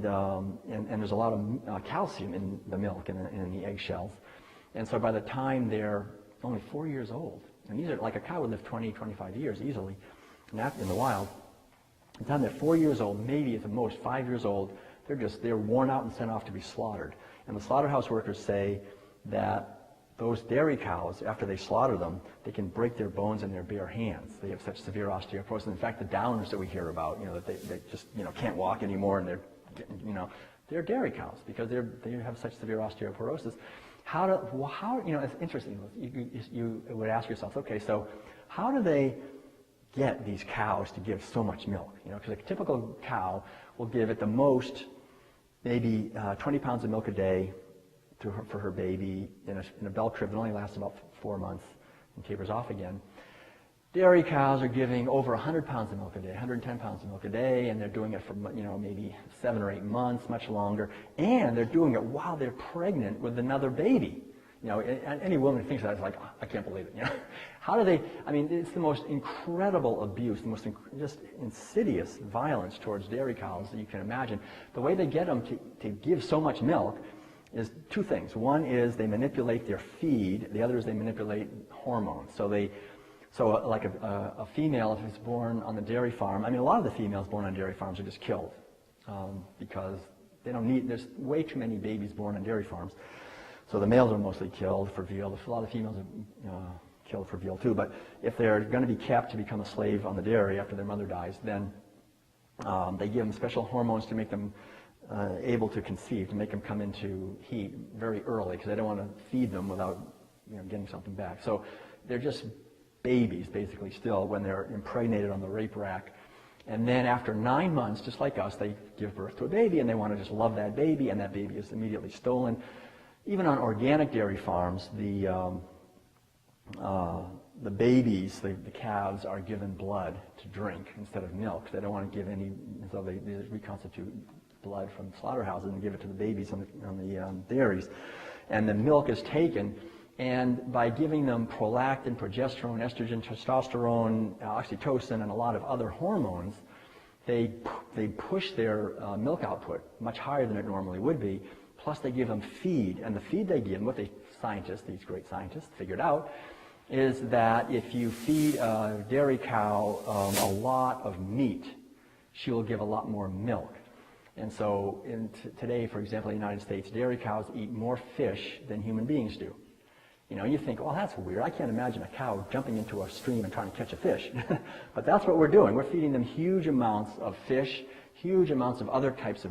and there's a lot of calcium in the milk and in the eggshells. And so by the time they're only 4 years old, and these are like a cow would live 20, 25 years easily in the wild. By the time they're 4 years old, maybe at the most 5 years old, they're worn out and sent off to be slaughtered. And the slaughterhouse workers say that those dairy cows, after they slaughter them, they can break their bones in their bare hands. They have such severe osteoporosis. In fact, the downers that we hear about, that they just can't walk anymore, and they're dairy cows because they have such severe osteoporosis. It's interesting. You would ask yourself, okay, so how do they get these cows to give so much milk? Because a typical cow will give at the most maybe 20 pounds of milk a day for her baby in a bell crib that only lasts about 4 months and tapers off again. Dairy cows are giving over 100 pounds of milk a day, 110 pounds of milk a day, and they're doing it for maybe 7 or 8 months, much longer, and they're doing it while they're pregnant with another baby. Any woman who thinks that is like, oh, I can't believe it. How do they? I mean, it's the most incredible abuse, the most just insidious violence towards dairy cows that you can imagine. The way they get them to give so much milk is two things. One is they manipulate their feed. The other is they manipulate hormones. So like a female, if it's born on the dairy farm, I mean, a lot of the females born on dairy farms are just killed because they don't need. There's way too many babies born on dairy farms. So the males are mostly killed for veal. A lot of the females are killed for veal too. But if they're going to be kept to become a slave on the dairy after their mother dies, then they give them special hormones to make them able to conceive, to make them come into heat very early, because they don't want to feed them without getting something back. So they're just babies, basically, still, when they're impregnated on the rape rack. And then after 9 months, just like us, they give birth to a baby, and they want to just love that baby, and that baby is immediately stolen. Even on organic dairy farms, the babies, the calves, are given blood to drink instead of milk. They don't want to give any, so they reconstitute blood from slaughterhouses and give it to the babies on the dairies. And the milk is taken, and by giving them prolactin, progesterone, estrogen, testosterone, oxytocin, and a lot of other hormones, they push their milk output much higher than it normally would be. Plus they give them feed, and the feed they give them, what these great scientists figured out, is that if you feed a dairy cow a lot of meat, she will give a lot more milk. And so today, for example, in the United States, dairy cows eat more fish than human beings do. You think, oh, that's weird. I can't imagine a cow jumping into a stream and trying to catch a fish. But that's what we're doing. We're feeding them huge amounts of fish, huge amounts of other types of